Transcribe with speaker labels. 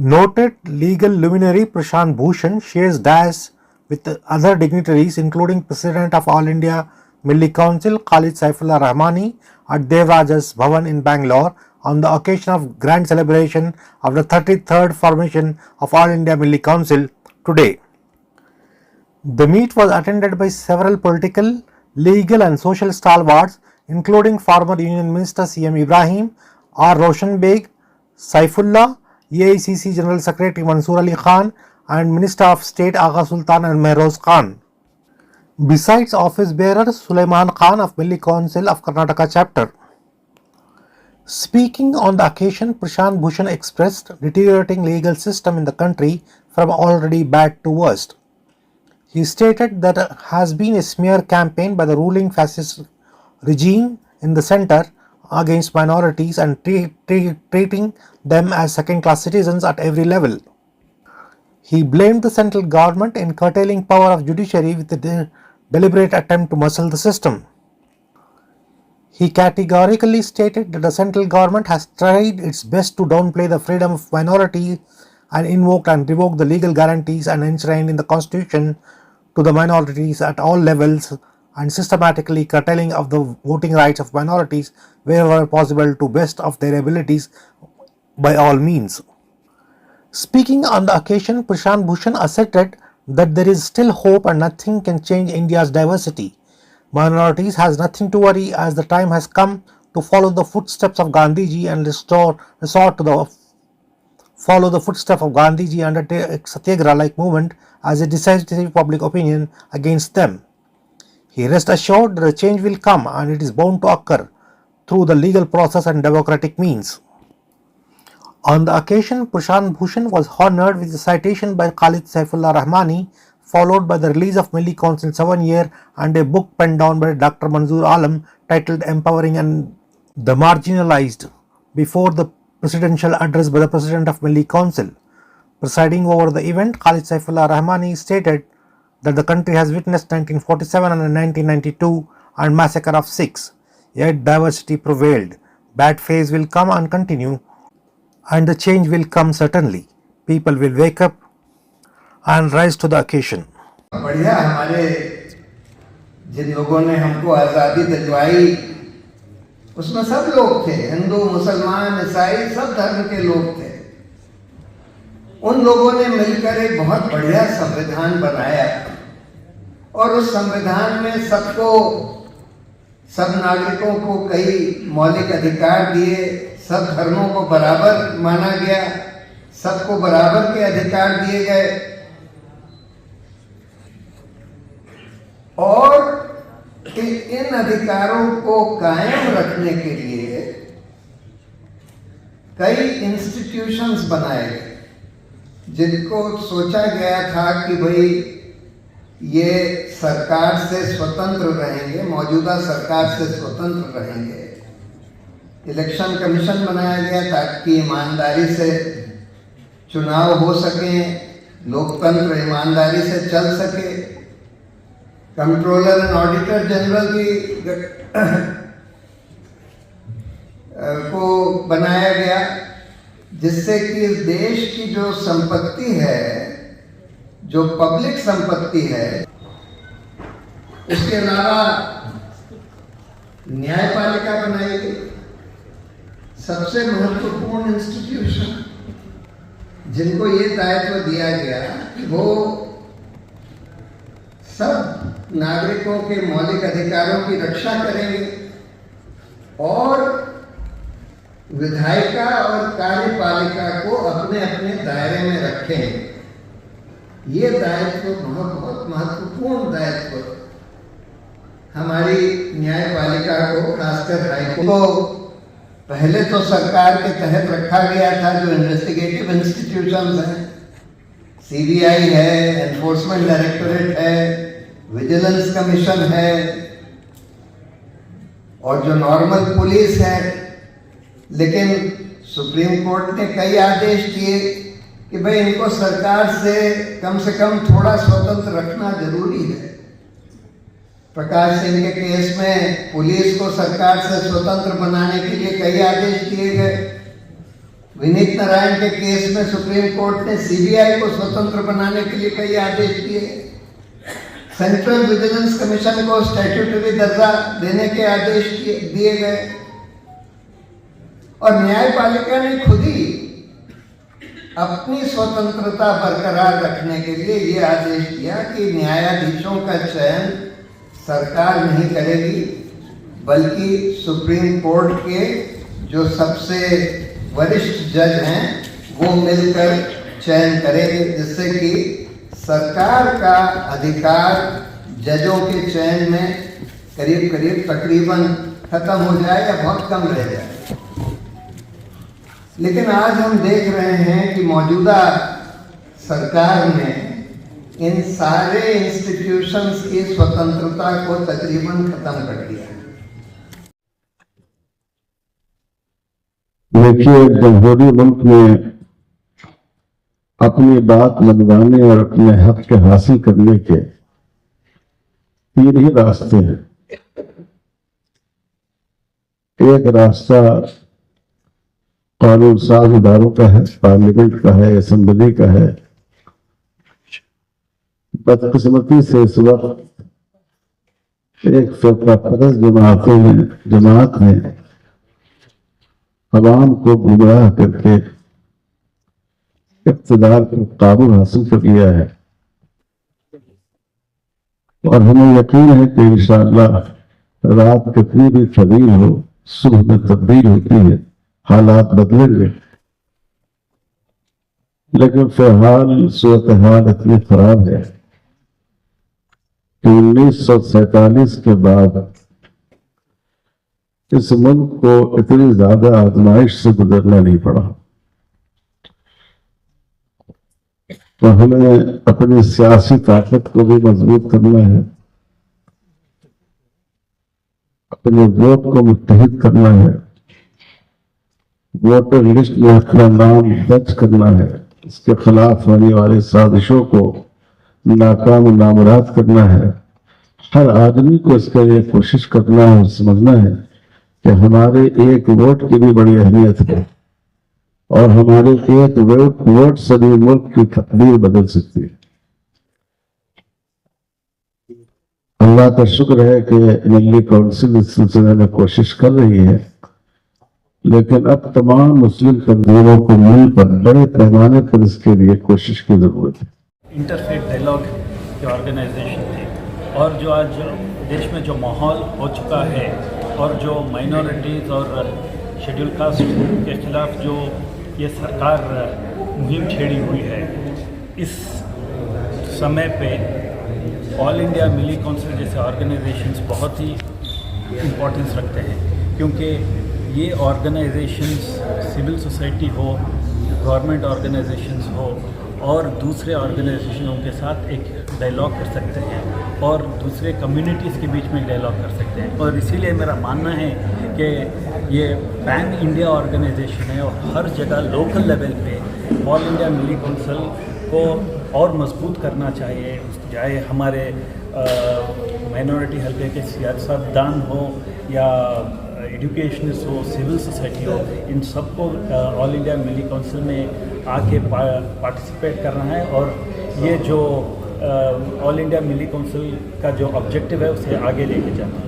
Speaker 1: Noted legal luminary Prashant Bhushan shares dais with other dignitaries including President of All India Milli Council Khalid Saifullah Rahmani at Devrajas Bhavan in Bangalore on the occasion of grand celebration of the 33rd formation of All India Milli Council today. The meet was attended by several political, legal and social stalwarts including former Union Minister C.M. Ibrahim, R. Roshan Beg, Saifullah, AICC General Secretary Mansoor Ali Khan and Minister of State Agha Sultan and Mehroz Khan. Besides office bearer Sulaiman Khan of Milli Council of Karnataka chapter. Speaking on the occasion, Prashant Bhushan expressed deteriorating legal system in the country from already bad to worst. He stated that there has been a smear campaign by the ruling fascist regime in the centre against minorities and treating them as second-class citizens at every level. He blamed the central government in curtailing power of judiciary with a deliberate attempt to muscle the system. He categorically stated that the central government has tried its best to downplay the freedom of minorities and invoked and revoked the legal guarantees and enshrined in the constitution to the minorities at all levels and systematically curtailing of the voting rights of minorities wherever possible to best of their abilities by all means. Speaking on the occasion, Prashant Bhushan asserted that there is still hope and nothing can change India's diversity. Minorities has nothing to worry as the time has come to follow the footsteps of Gandhiji and follow the footsteps of Gandhiji and undertake Satyagraha-like movement as a decisive public opinion against them. He rests assured that a change will come and it is bound to occur through the legal process and democratic means. On the occasion, Prashant Bhushan was honoured with a citation by Khalid Saifullah Rahmani, followed by the release of Milli Council 7 year and a book penned down by Dr. Manzoor Alam titled Empowering and the Marginalized before the presidential address by the President of Milli Council. Presiding over the event, Khalid Saifullah Rahmani stated that the country has witnessed 1947 and 1992 and massacre of Sikhs, yet diversity prevailed. Bad phase will come and continue, and the change will come certainly. People will wake up and rise to the occasion.
Speaker 2: बढ़िया हमारे जिन लोगों ने हमको आज़ादी दिलवाई उसमें सब लोग थे, हिंदू मुसलमान ईसाई सब धर्म के लोग थे। उन लोगों ने मिलकर एक बहुत बढ़िया संविधान बनाया और उस संविधान में सबको, सब नागरिकों को कई मौलिक अधिकार दिए, सब धर्मों को बराबर माना गया, सबको बराबर के अधिकार दिए गए और इन अधिकारों को कायम रखने के लिए कई इंस्टीट्यूशंस बनाए गए जिनको सोचा गया था कि भाई ये सरकार से स्वतंत्र रहेंगे, मौजूदा सरकार से स्वतंत्र रहेंगे। इलेक्शन कमीशन बनाया गया ताकि ईमानदारी से चुनाव हो सके, लोकतंत्र ईमानदारी से चल सके। कंट्रोलर एंड ऑडिटर जनरल को बनाया गया जिससे कि इस देश की जो संपत्ति है, जो पब्लिक संपत्ति है, इसके अलावा न्यायपालिका बनाई गई। सबसे महत्वपूर्ण इंस्टीट्यूशन जिनको ये दायित्व दिया गया कि वो सब नागरिकों के मौलिक अधिकारों की रक्षा करेंगे और विधायिका और कार्यपालिका को अपने अपने दायरे में रखें। ये दायित्व बहुत महत्वपूर्ण दायित्व हमारी न्यायपालिका को, खासकर हाईकोर्ट को पहले तो सरकार के तहत रखा गया था। जो इन्वेस्टिगेटिव इंस्टीट्यूशंस हैं, सीबीआई है, एनफोर्समेंट डायरेक्टोरेट है, विजिलेंस कमीशन है और जो नॉर्मल पुलिस है, लेकिन सुप्रीम कोर्ट ने कई आदेश दिए कि भाई इनको सरकार से कम थोड़ा स्वतंत्र रखना जरूरी है। प्रकाश सिंह के केस में पुलिस को सरकार से स्वतंत्र बनाने के लिए कई आदेश दिए गए। विनीत नारायण के केस में सुप्रीम कोर्ट ने सीबीआई को स्वतंत्र बनाने के लिए कई आदेश दिए। सेंट्रल विजिलेंस कमीशन को स्टैट्यूटरी दर्जा देने के आदेश दिए गए और न्यायपालिका ने खुद ही अपनी स्वतंत्रता बरकरार रखने के लिए ये आदेश दिया कि न्यायाधीशों का चयन सरकार नहीं करेगी, बल्कि सुप्रीम कोर्ट के जो सबसे वरिष्ठ जज हैं वो मिलकर चयन करेंगे, जिससे कि सरकार का अधिकार जजों के चयन में करीब करीब तकरीबन खत्म हो जाए या बहुत कम रह जाए। लेकिन आज हम देख रहे हैं कि मौजूदा सरकार ने इन सारे इंस्टीट्यूशंस की स्वतंत्रता को तकरीबन खत्म कर दिया।
Speaker 3: देखिए, जमहूरी मुल्क में अपनी बात मनवाने और अपने हक के हासिल करने के तीन ही रास्ते हैं। एक रास्ता कानून साज इदारों का है, पार्लियामेंट का है, असेंबली का है। बदकिस्मती से इस वक्त एक फिरका परस्त जमात ने अवाम को गुमराह करके इक़्तिदार पर काबू हासिल कर लिया है और हमें यकीन है कि इंशाअल्लाह रात कितनी भी तवील हो, सुबह में तब्दील होती है, हालात बदलेंगे। लेकिन फिलहाल सूरत हाल इतनी खराब है कि 1947 के बाद इस मुल्क को इतनी ज्यादा आजमाइश से गुजरना नहीं पड़ा। तो हमें अपनी सियासी ताकत को भी मजबूत करना है, अपने वोट को मुत्तहिद करना है, वोटर लिस्ट में अपना नाम दर्ज करना है, इसके खिलाफ होने वाली साजिशों को नाकाम नामुराद करना है। हर आदमी को इसके लिए कोशिश करना है और समझना है कि हमारे एक वोट की भी बड़ी अहमियत है और हमारे एक वोट से भी मुल्क की तकदीर बदल सकती है। अल्लाह का शुक्र है कि मिली काउंसिल इस सिलसिले में कोशिश कर रही है, लेकिन अब तमाम मुस्लिम तंजीमों को मिलकर बड़े पैमाने पर इसके लिए कोशिश की जरूरत है।
Speaker 4: इंटरफेथ डायलॉग की ऑर्गेनाइजेशन थी और जो आज देश में जो माहौल हो चुका है और जो माइनॉरिटीज़ और शेड्यूल कास्ट के खिलाफ जो ये सरकार मुहिम छेड़ी हुई है, इस समय पे ऑल इंडिया मिली काउंसिल जैसे ऑर्गेनाइजेशंस बहुत ही इम्पोर्टेंस रखते हैं, क्योंकि ये ऑर्गेनाइजेशंस सिविल सोसाइटी हो, गवर्नमेंट ऑर्गेनाइजेशंस हो और दूसरे ऑर्गेनाइजेशनों के साथ एक डायलॉग कर सकते हैं और दूसरे कम्युनिटीज़ के बीच में डायलॉग कर सकते हैं। और इसीलिए मेरा मानना है कि ये पैन इंडिया ऑर्गेनाइजेशन है और हर जगह लोकल लेवल पे ऑल इंडिया मिली काउंसिल को और मजबूत करना चाहिए। चाहे हमारे माइनॉरिटी हल्के के सियासतदान हो या एजुकेशनिस्ट हो, सिविल सोसाइटी हो, इन सबको ऑल इंडिया मिली काउंसिल में आके पार्टिसिपेट करना है और ये जो ऑल इंडिया मिली काउंसिल का जो ऑब्जेक्टिव है उसे आगे लेके जाना है।